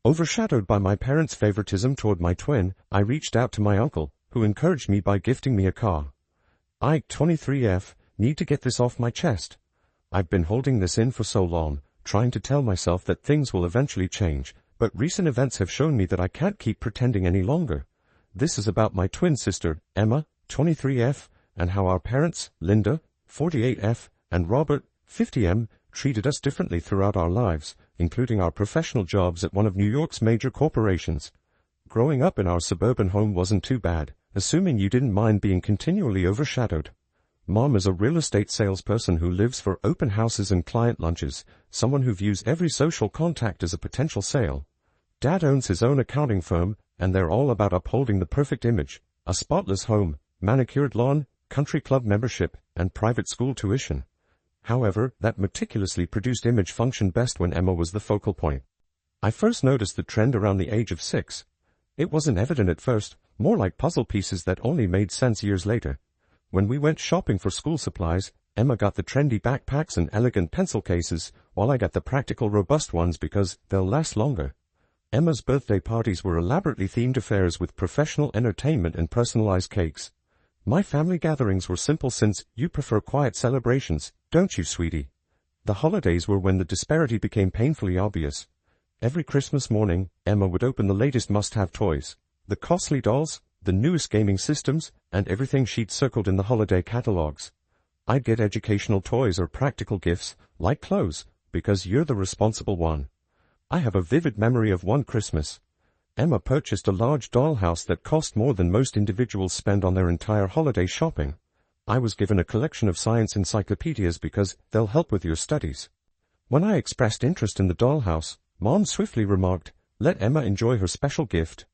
Overshadowed by my parents' favoritism toward my twin, I reached out to my uncle, who encouraged me by gifting me a car. I, 23F, need to get this off my chest. I've been holding this in for so long, trying to tell myself that things will eventually change, but recent events have shown me that I can't keep pretending any longer. This is about my twin sister, Emma, 23F, and how our parents, Linda, 48F, and Robert, 50M, treated us differently throughout our lives, including our professional jobs at one of New York's major corporations. Growing up in our suburban home wasn't too bad, assuming you didn't mind being continually overshadowed. Mom is a real estate salesperson who lives for open houses and client lunches, someone who views every social contact as a potential sale. Dad owns his own accounting firm, and they're all about upholding the perfect image: a spotless home, manicured lawn, country club membership, and private school tuition. However, that meticulously produced image functioned best when Emma was the focal point. I first noticed the trend around the age of 6. It wasn't evident at first, more like puzzle pieces that only made sense years later. When we went shopping for school supplies, Emma got the trendy backpacks and elegant pencil cases, while I got the practical, robust ones because they'll last longer. Emma's birthday parties were elaborately themed affairs with professional entertainment and personalized cakes. My family gatherings were simple since you prefer quiet celebrations, don't you, sweetie? The holidays were when the disparity became painfully obvious. Every Christmas morning, Emma would open the latest must-have toys, the costly dolls, the newest gaming systems, and everything she'd circled in the holiday catalogs. I'd get educational toys or practical gifts, like clothes, because you're the responsible one. I have a vivid memory of one Christmas. Emma purchased a large dollhouse that cost more than most individuals spend on their entire holiday shopping. I was given a collection of science encyclopedias because they'll help with your studies. When I expressed interest in the dollhouse, Mom swiftly remarked, "Let Emma enjoy her special gift.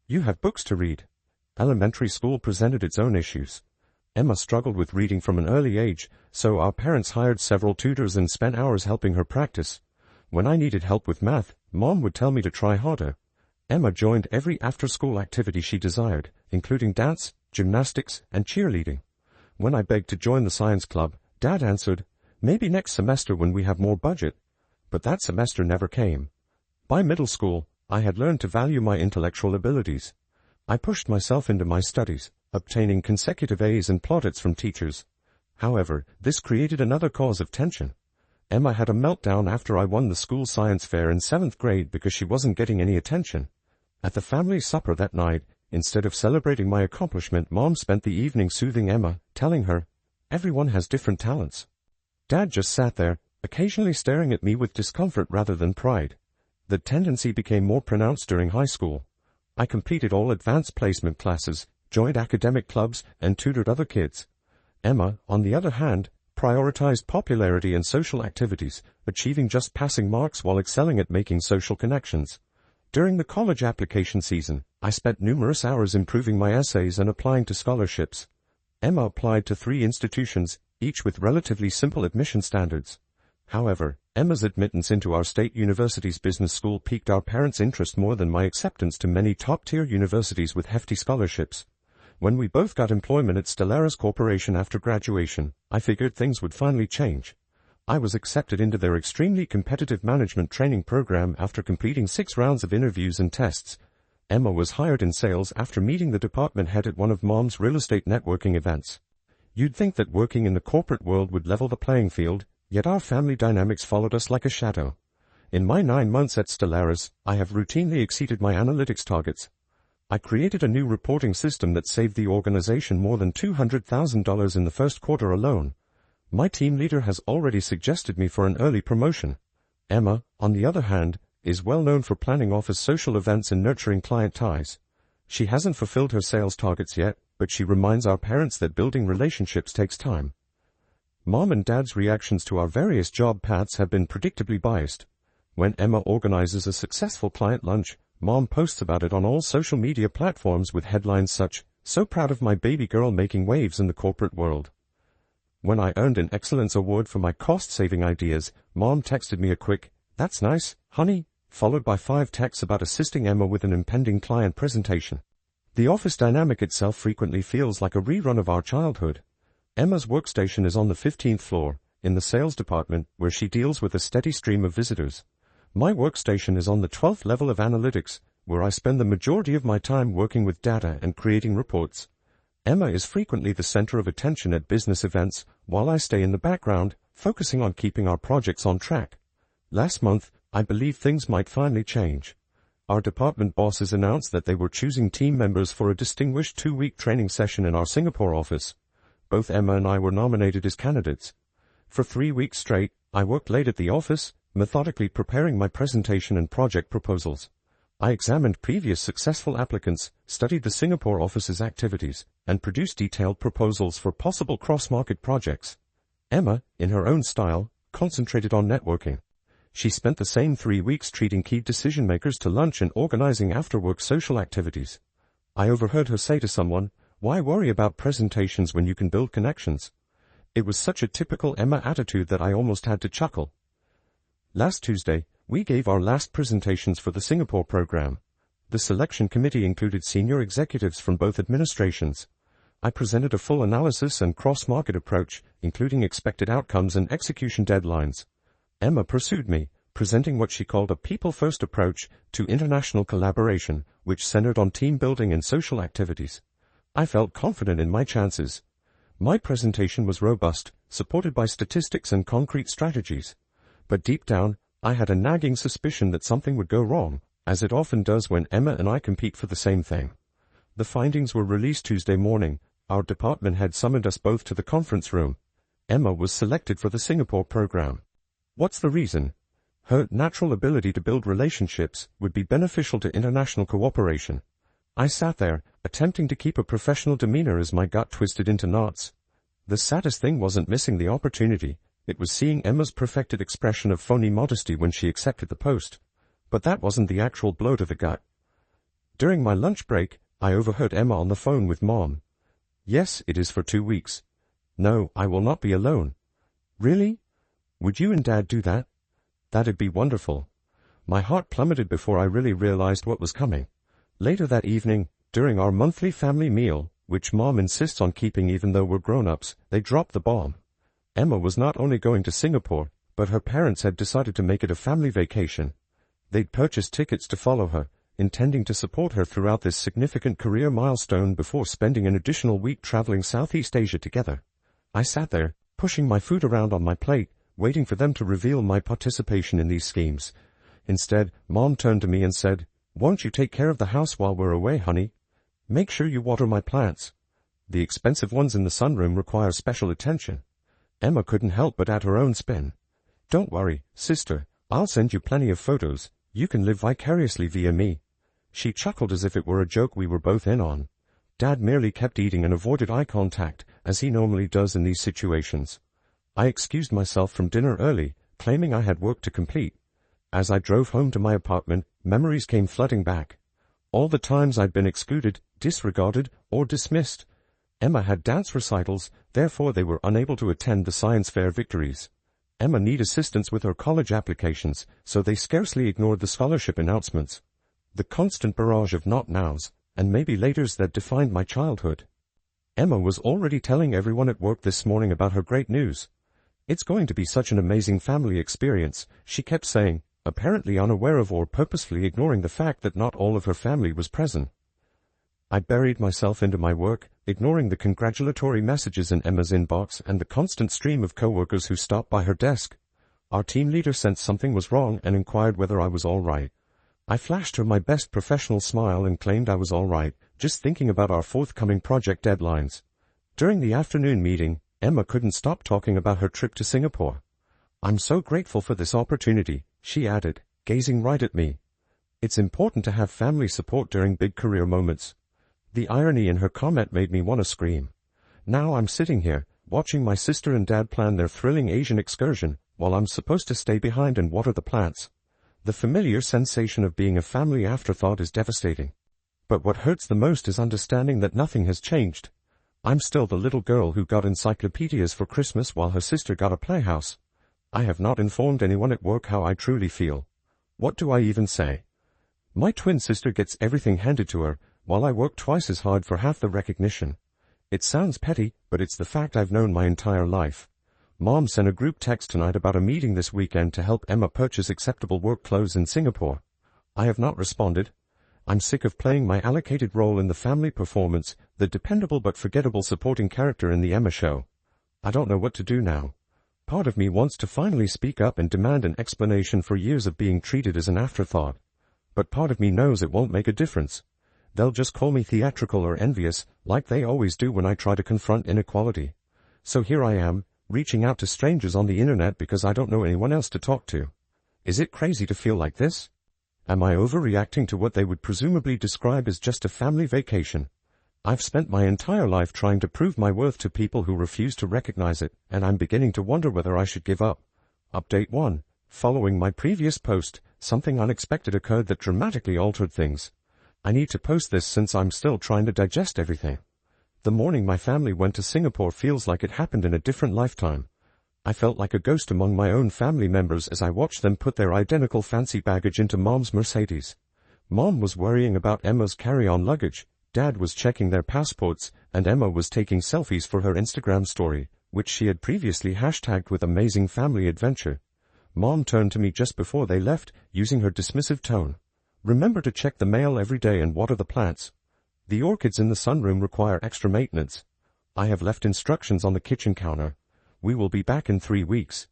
You have books to read." Elementary school presented its own issues. Emma struggled with reading from an early age, so our parents hired several tutors and spent hours helping her practice. When I needed help with math, Mom would tell me to try harder. Emma joined every after-school activity she desired, including dance, gymnastics, and cheerleading. When I begged to join the science club, Dad answered, "Maybe next semester when we have more budget." But that semester never came. By middle school, I had learned to value my intellectual abilities. I pushed myself into my studies, obtaining consecutive A's and plaudits from teachers. However, this created another cause of tension. Emma had a meltdown after I won the school science fair in 7th grade because she wasn't getting any attention. At the family supper that night, instead of celebrating my accomplishment, Mom spent the evening soothing Emma, telling her, "Everyone has different talents." Dad just sat there, occasionally staring at me with discomfort rather than pride. The tendency became more pronounced during high school. I completed all advanced placement classes, joined academic clubs, and tutored other kids. Emma, on the other hand, prioritized popularity and social activities, achieving just passing marks while excelling at making social connections. During the college application season, I spent numerous hours improving my essays and applying to scholarships. Emma applied to 3 institutions, each with relatively simple admission standards. However, Emma's admittance into our state university's business school piqued our parents' interest more than my acceptance to many top-tier universities with hefty scholarships. When we both got employment at Stellaris Corporation after graduation, I figured things would finally change. I was accepted into their extremely competitive management training program after completing 6 rounds of interviews and tests. Emma was hired in sales after meeting the department head at one of Mom's real estate networking events. You'd think that working in the corporate world would level the playing field, yet our family dynamics followed us like a shadow. In my 9 months at Stellaris, I have routinely exceeded my analytics targets. I created a new reporting system that saved the organization more than $200,000 in the first quarter alone. My team leader has already suggested me for an early promotion. Emma, on the other hand, is well known for planning office social events and nurturing client ties. She hasn't fulfilled her sales targets yet, but she reminds our parents that building relationships takes time. Mom and Dad's reactions to our various job paths have been predictably biased. When Emma organizes a successful client lunch, Mom posts about it on all social media platforms with headlines such, "So proud of my baby girl making waves in the corporate world." When I earned an Excellence Award for my cost-saving ideas, Mom texted me a quick, "That's nice, honey," followed by 5 texts about assisting Emma with an impending client presentation. The office dynamic itself frequently feels like a rerun of our childhood. Emma's workstation is on the 15th floor, in the sales department, where she deals with a steady stream of visitors. My workstation is on the 12th level of analytics, where I spend the majority of my time working with data and creating reports. Emma is frequently the center of attention at business events, while I stay in the background, focusing on keeping our projects on track. Last month, I believed things might finally change. Our department bosses announced that they were choosing team members for a distinguished 2-week training session in our Singapore office. Both Emma and I were nominated as candidates. For 3 weeks straight, I worked late at the office, methodically preparing my presentation and project proposals. I examined previous successful applicants, studied the Singapore office's activities, and produced detailed proposals for possible cross-market projects. Emma, in her own style, concentrated on networking. She spent the same 3 weeks treating key decision-makers to lunch and organizing after-work social activities. I overheard her say to someone, "Why worry about presentations when you can build connections?" It was such a typical Emma attitude that I almost had to chuckle. Last Tuesday, we gave our last presentations for the Singapore program. The selection committee included senior executives from both administrations. I presented a full analysis and cross-market approach, including expected outcomes and execution deadlines. Emma pursued me, presenting what she called a people-first approach to international collaboration, which centered on team building and social activities. I felt confident in my chances. My presentation was robust, supported by statistics and concrete strategies. But deep down, I had a nagging suspicion that something would go wrong, as it often does when Emma and I compete for the same thing. The findings were released Tuesday morning. Our department had summoned us both to the conference room. Emma was selected for the Singapore program. What's the reason? Her natural ability to build relationships would be beneficial to international cooperation. I sat there, attempting to keep a professional demeanor as my gut twisted into knots. The saddest thing wasn't missing the opportunity. It was seeing Emma's perfected expression of phony modesty when she accepted the post. But that wasn't the actual blow to the gut. During my lunch break, I overheard Emma on the phone with Mom. "Yes, it is for 2 weeks. No, I will not be alone." "Really? Would you and Dad do that?" "That'd be wonderful." My heart plummeted before I really realized what was coming. Later that evening, during our monthly family meal, which Mom insists on keeping even though we're grown-ups, they dropped the bomb. Emma was not only going to Singapore, but her parents had decided to make it a family vacation. They'd purchased tickets to follow her, intending to support her throughout this significant career milestone before spending an additional week traveling Southeast Asia together. I sat there, pushing my food around on my plate, waiting for them to reveal my participation in these schemes. Instead, Mom turned to me and said, "Won't you take care of the house while we're away, honey? Make sure you water my plants. The expensive ones in the sunroom require special attention." Emma couldn't help but add her own spin. "Don't worry, sister, I'll send you plenty of photos. You can live vicariously via me." She chuckled as if it were a joke we were both in on. Dad merely kept eating and avoided eye contact, as he normally does in these situations. I excused myself from dinner early, claiming I had work to complete. As I drove home to my apartment, memories came flooding back. All the times I'd been excluded, disregarded, or dismissed. Emma had dance recitals, therefore they were unable to attend the science fair victories. Emma needed assistance with her college applications, so they scarcely ignored the scholarship announcements. The constant barrage of not nows, and maybe laters that defined my childhood. Emma was already telling everyone at work this morning about her great news. "It's going to be such an amazing family experience," she kept saying, apparently unaware of or purposefully ignoring the fact that not all of her family was present. I buried myself into my work, ignoring the congratulatory messages in Emma's inbox and the constant stream of coworkers who stopped by her desk. Our team leader sensed something was wrong and inquired whether I was all right. I flashed her my best professional smile and claimed I was all right, just thinking about our forthcoming project deadlines. During the afternoon meeting, Emma couldn't stop talking about her trip to Singapore. "I'm so grateful for this opportunity," she added, gazing right at me. "It's important to have family support during big career moments." The irony in her comment made me want to scream. Now I'm sitting here, watching my sister and dad plan their thrilling Asian excursion, while I'm supposed to stay behind and water the plants. The familiar sensation of being a family afterthought is devastating. But what hurts the most is understanding that nothing has changed. I'm still the little girl who got encyclopedias for Christmas while her sister got a playhouse. I have not informed anyone at work how I truly feel. What do I even say? My twin sister gets everything handed to her, while I work twice as hard for half the recognition. It sounds petty, but it's the fact I've known my entire life. Mom sent a group text tonight about a meeting this weekend to help Emma purchase acceptable work clothes in Singapore. I have not responded. I'm sick of playing my allocated role in the family performance, the dependable but forgettable supporting character in the Emma show. I don't know what to do now. Part of me wants to finally speak up and demand an explanation for years of being treated as an afterthought. But part of me knows it won't make a difference. They'll just call me theatrical or envious, like they always do when I try to confront inequality. So here I am, reaching out to strangers on the internet because I don't know anyone else to talk to. Is it crazy to feel like this? Am I overreacting to what they would presumably describe as just a family vacation? I've spent my entire life trying to prove my worth to people who refuse to recognize it, and I'm beginning to wonder whether I should give up. Update 1. Following my previous post, something unexpected occurred that dramatically altered things. I need to post this since I'm still trying to digest everything. The morning my family went to Singapore feels like it happened in a different lifetime. I felt like a ghost among my own family members as I watched them put their identical fancy baggage into Mom's Mercedes. Mom was worrying about Emma's carry-on luggage, Dad was checking their passports, and Emma was taking selfies for her Instagram story, which she had previously hashtagged with Amazing Family Adventure. Mom turned to me just before they left, using her dismissive tone. Remember to check the mail every day and water the plants. The orchids in the sunroom require extra maintenance. I have left instructions on the kitchen counter. We will be back in 3 weeks.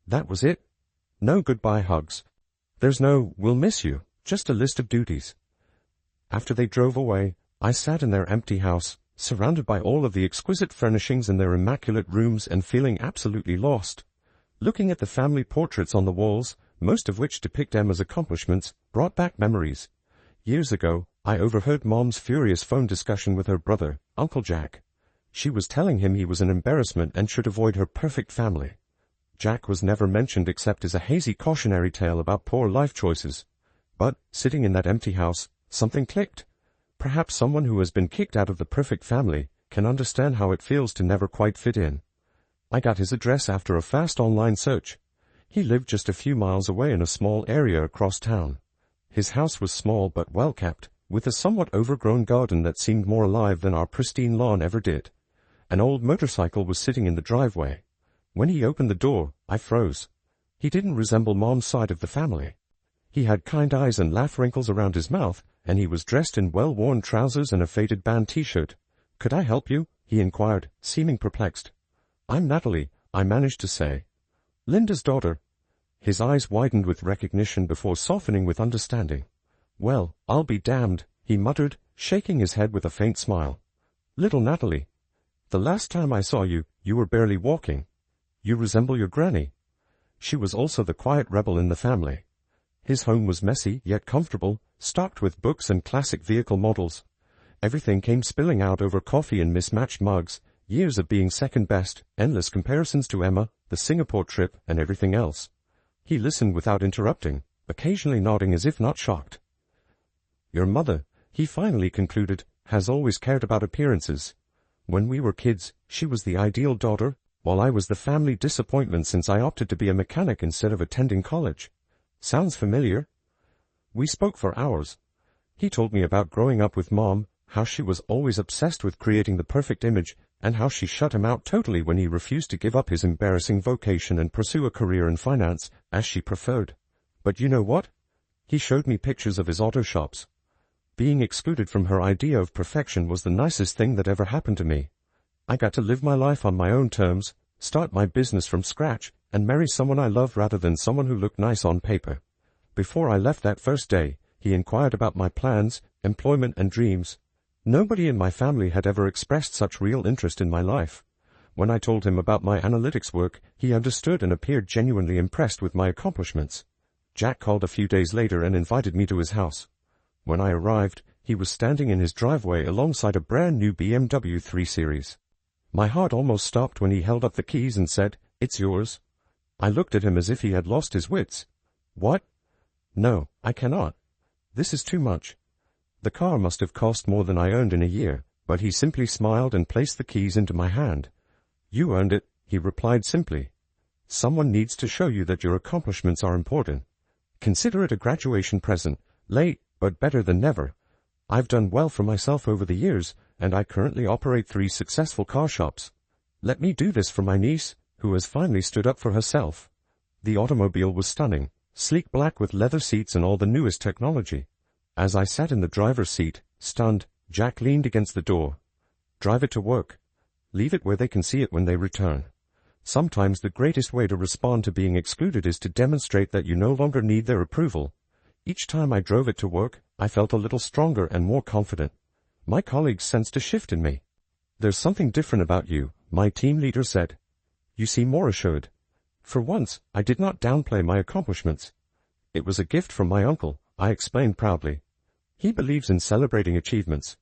That was it. No goodbye hugs. There's no, we'll miss you, just a list of duties. After they drove away, I sat in their empty house, surrounded by all of the exquisite furnishings in their immaculate rooms and feeling absolutely lost. Looking at the family portraits on the walls, most of which depict Emma's accomplishments, brought back memories. Years ago, I overheard Mom's furious phone discussion with her brother, Uncle Jack. She was telling him he was an embarrassment and should avoid her perfect family. Jack was never mentioned except as a hazy cautionary tale about poor life choices. But, sitting in that empty house, something clicked. Perhaps someone who has been kicked out of the perfect family can understand how it feels to never quite fit in. I got his address after a fast online search. He lived just a few miles away in a small area across town. His house was small but well kept, with a somewhat overgrown garden that seemed more alive than our pristine lawn ever did. An old motorcycle was sitting in the driveway. When he opened the door, I froze. He didn't resemble Mom's side of the family. He had kind eyes and laugh wrinkles around his mouth, and he was dressed in well-worn trousers and a faded band t-shirt. "Could I help you?" he inquired, seeming perplexed. "I'm Natalie," I managed to say. "Linda's daughter." His eyes widened with recognition before softening with understanding. "Well, I'll be damned," he muttered, shaking his head with a faint smile. "Little Natalie. The last time I saw you, you were barely walking. You resemble your granny." She was also the quiet rebel in the family. His home was messy, yet comfortable, stocked with books and classic vehicle models. Everything came spilling out over coffee and mismatched mugs, years of being second best, endless comparisons to Emma, the Singapore trip, and everything else. He listened without interrupting, occasionally nodding as if not shocked. "Your mother," he finally concluded, "has always cared about appearances. When we were kids, she was the ideal daughter, while I was the family disappointment since I opted to be a mechanic instead of attending college. Sounds familiar?" We spoke for hours. He told me about growing up with Mom, how she was always obsessed with creating the perfect image, and how she shut him out totally when he refused to give up his embarrassing vocation and pursue a career in finance, as she preferred. But you know what? He showed me pictures of his auto shops. Being excluded from her idea of perfection was the nicest thing that ever happened to me. I got to live my life on my own terms, start my business from scratch, and marry someone I love rather than someone who looked nice on paper. Before I left that first day, he inquired about my plans, employment, and dreams. Nobody in my family had ever expressed such real interest in my life. When I told him about my analytics work, he understood and appeared genuinely impressed with my accomplishments. Jack called a few days later and invited me to his house. When I arrived, he was standing in his driveway alongside a brand new BMW 3 Series. My heart almost stopped when he held up the keys and said, "It's yours." I looked at him as if he had lost his wits. "What? No, I cannot. This is too much." The car must have cost more than I earned in a year, but he simply smiled and placed the keys into my hand. "You earned it," he replied simply. "Someone needs to show you that your accomplishments are important. Consider it a graduation present, late, but better than never. I've done well for myself over the years, and I currently operate 3 successful car shops. Let me do this for my niece, who has finally stood up for herself. The automobile was stunning, sleek black with leather seats and all the newest technology. As I sat in the driver's seat, stunned, Jack leaned against the door. "Drive it to work. Leave it where they can see it when they return." Sometimes the greatest way to respond to being excluded is to demonstrate that you no longer need their approval. Each time I drove it to work, I felt a little stronger and more confident. My colleagues sensed a shift in me. "There's something different about you," my team leader said. "You seem more assured." For once, I did not downplay my accomplishments. "It was a gift from my uncle," I explained proudly. "He believes in celebrating achievements."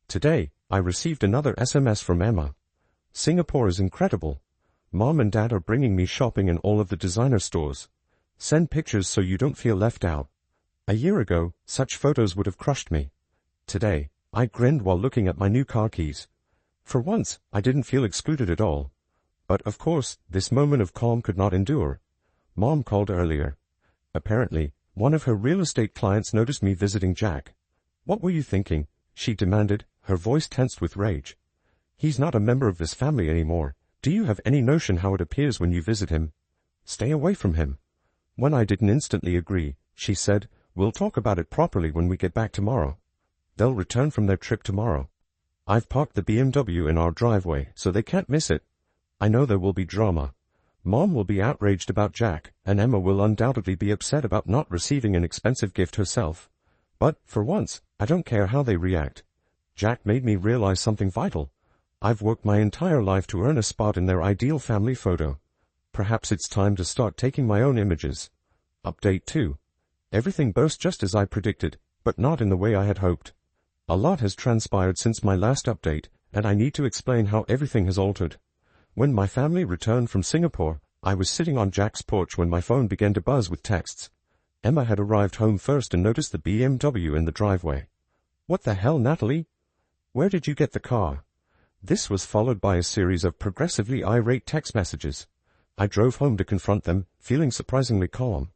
Today, I received another SMS from Emma. "Singapore is incredible. Mom and Dad are bringing me shopping in all of the designer stores. Send pictures so you don't feel left out." A year ago, such photos would have crushed me. Today, I grinned while looking at my new car keys. For once, I didn't feel excluded at all. But of course, this moment of calm could not endure. Mom called earlier. Apparently, one of her real estate clients noticed me visiting Jack. "What were you thinking?" she demanded, her voice tensed with rage. "He's not a member of this family anymore. Do you have any notion how it appears when you visit him? Stay away from him." When I didn't instantly agree, she said, "We'll talk about it properly when we get back tomorrow." They'll return from their trip tomorrow. I've parked the BMW in our driveway, so they can't miss it. I know there will be drama. Mom will be outraged about Jack, and Emma will undoubtedly be upset about not receiving an expensive gift herself. But, for once, I don't care how they react. Jack made me realize something vital. I've worked my entire life to earn a spot in their ideal family photo. Perhaps it's time to start taking my own images. Update 2. Everything burst just as I predicted, but not in the way I had hoped. A lot has transpired since my last update, and I need to explain how everything has altered. When my family returned from Singapore, I was sitting on Jack's porch when my phone began to buzz with texts. Emma had arrived home first and noticed the BMW in the driveway. "What the hell, Natalie? Where did you get the car?" This was followed by a series of progressively irate text messages. I drove home to confront them, feeling surprisingly calm.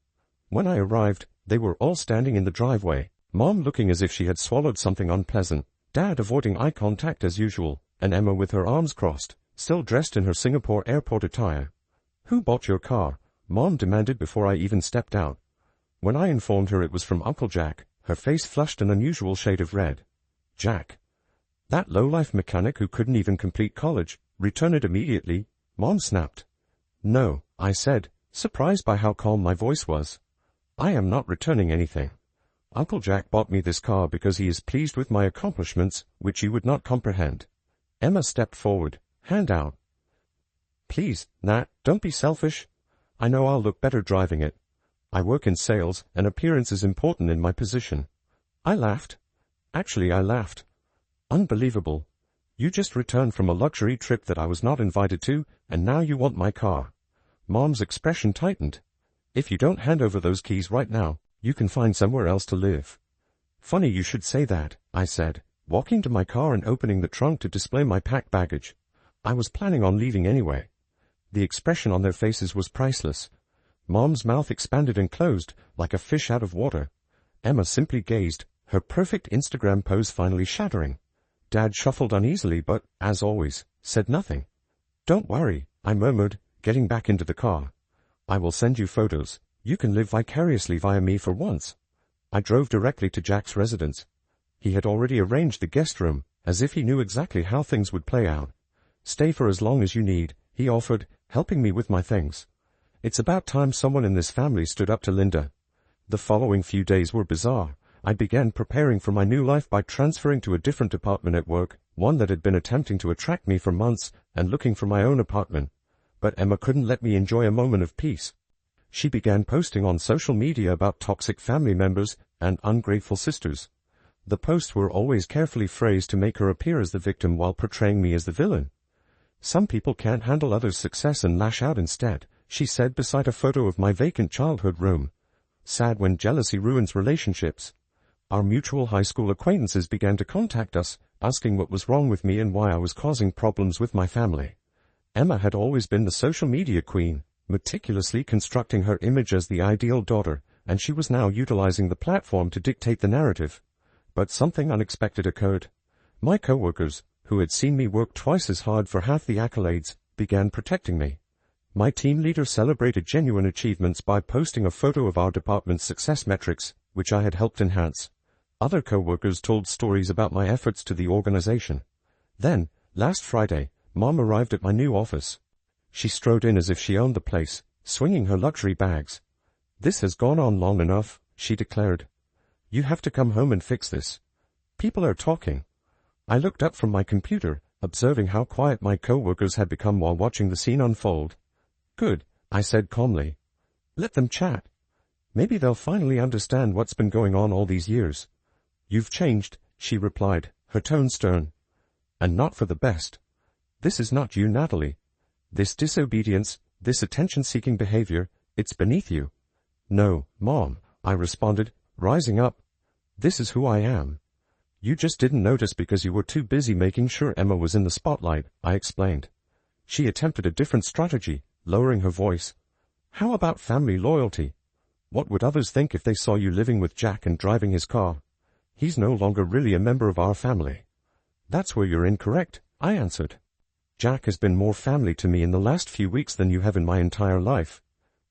When I arrived, they were all standing in the driveway, Mom looking as if she had swallowed something unpleasant, Dad avoiding eye contact as usual, and Emma with her arms crossed, still dressed in her Singapore airport attire. "Who bought your car?" Mom demanded before I even stepped out. When I informed her it was from Uncle Jack, her face flushed an unusual shade of red. "Jack? That low-life mechanic who couldn't even complete college, return it immediately," Mom snapped. "No," I said, surprised by how calm my voice was. "I am not returning anything. Uncle Jack bought me this car because he is pleased with my accomplishments, which you would not comprehend." Emma stepped forward, hand out. "Please, Nat, don't be selfish. I know I'll look better driving it. I work in sales, and appearance is important in my position." I laughed. Actually, I laughed. Unbelievable. You just returned from a luxury trip that I was not invited to, and now you want my car. Mom's expression tightened. "If you don't hand over those keys right now, you can find somewhere else to live." "Funny you should say that," I said, walking to my car and opening the trunk to display my packed baggage. I was planning on leaving anyway. The expression on their faces was priceless. Mom's mouth expanded and closed, like a fish out of water. Emma simply gazed, her perfect Instagram pose finally shattering. Dad shuffled uneasily but, as always, said nothing. "Don't worry," I murmured, getting back into the car. "I will send you photos. You can live vicariously via me for once." I drove directly to Jack's residence. He had already arranged the guest room, as if he knew exactly how things would play out. "Stay for as long as you need," he offered, helping me with my things. It's about time someone in this family stood up to Linda. The following few days were bizarre. I began preparing for my new life by transferring to a different department at work, one that had been attempting to attract me for months, and looking for my own apartment. But Emma couldn't let me enjoy a moment of peace. She began posting on social media about toxic family members and ungrateful sisters. The posts were always carefully phrased to make her appear as the victim while portraying me as the villain. "Some people can't handle others' success and lash out instead," she said beside a photo of my vacant childhood room. "Sad when jealousy ruins relationships." Our mutual high school acquaintances began to contact us, asking what was wrong with me and why I was causing problems with my family. Emma had always been the social media queen, meticulously constructing her image as the ideal daughter, and she was now utilizing the platform to dictate the narrative. But something unexpected occurred. My coworkers, who had seen me work twice as hard for half the accolades, began protecting me. My team leader celebrated genuine achievements by posting a photo of our department's success metrics, which I had helped enhance. Other co-workers told stories about my efforts to the organization. Then, last Friday, Mom arrived at my new office. She strode in as if she owned the place, swinging her luxury bags. "This has gone on long enough," she declared. "You have to come home and fix this. People are talking." I looked up from my computer, observing how quiet my co-workers had become while watching the scene unfold. "Good," I said calmly. "Let them chat. Maybe they'll finally understand what's been going on all these years." "You've changed," she replied, her tone stern. "And not for the best. This is not you, Natalie. This disobedience, this attention-seeking behavior, it's beneath you." "No, Mom," I responded, rising up. "This is who I am." "You just didn't notice because you were too busy making sure Emma was in the spotlight," I explained. She attempted a different strategy, lowering her voice. "How about family loyalty? What would others think if they saw you living with Jack and driving his car? He's no longer really a member of our family." "That's where you're incorrect," I answered. "Jack has been more family to me in the last few weeks than you have in my entire life.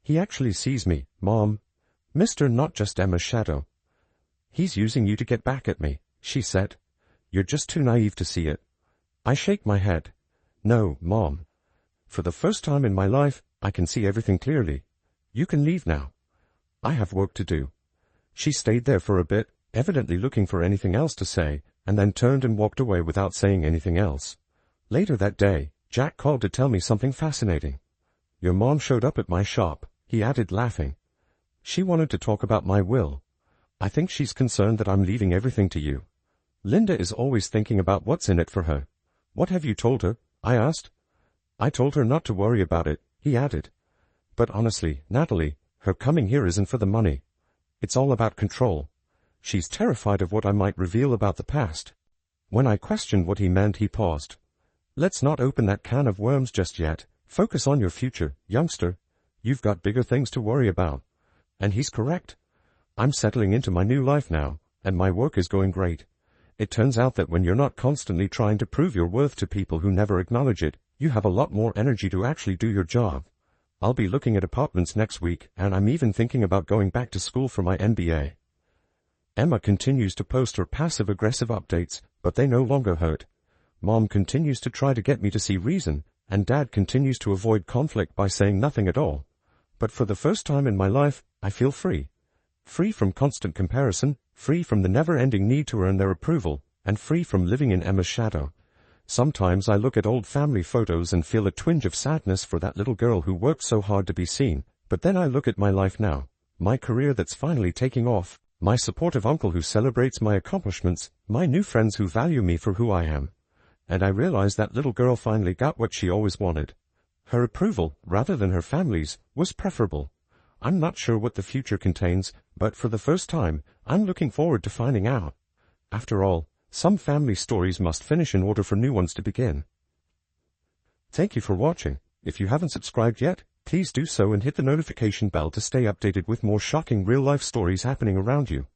He actually sees me, Mom. Mr. Not Just Emma's shadow." "He's using you to get back at me," she said. "You're just too naive to see it." I shake my head. "No, Mom. For the first time in my life, I can see everything clearly. You can leave now. I have work to do." She stayed there for a bit, evidently looking for anything else to say, and then turned and walked away without saying anything else. Later that day, Jack called to tell me something fascinating. "Your mom showed up at my shop," he added, laughing. "She wanted to talk about my will. I think she's concerned that I'm leaving everything to you. Linda is always thinking about what's in it for her." "What have you told her?" I asked. "I told her not to worry about it," he added. "But honestly, Natalie, her coming here isn't for the money. It's all about control. She's terrified of what I might reveal about the past." When I questioned what he meant, he paused. "Let's not open that can of worms just yet. Focus on your future, youngster. You've got bigger things to worry about." And he's correct. I'm settling into my new life now, and my work is going great. It turns out that when you're not constantly trying to prove your worth to people who never acknowledge it, you have a lot more energy to actually do your job. I'll be looking at apartments next week, and I'm even thinking about going back to school for my MBA. Emma continues to post her passive-aggressive updates, but they no longer hurt. Mom continues to try to get me to see reason, and Dad continues to avoid conflict by saying nothing at all. But for the first time in my life, I feel free. Free from constant comparison, free from the never-ending need to earn their approval, and free from living in Emma's shadow. Sometimes I look at old family photos and feel a twinge of sadness for that little girl who worked so hard to be seen, but then I look at my life now, my career that's finally taking off, my supportive uncle who celebrates my accomplishments, my new friends who value me for who I am. And I realize that little girl finally got what she always wanted. Her approval, rather than her family's, was preferable. I'm not sure what the future contains, but for the first time, I'm looking forward to finding out. After all, some family stories must finish in order for new ones to begin. Thank you for watching. If you haven't subscribed yet, please do so and hit the notification bell to stay updated with more shocking real-life stories happening around you.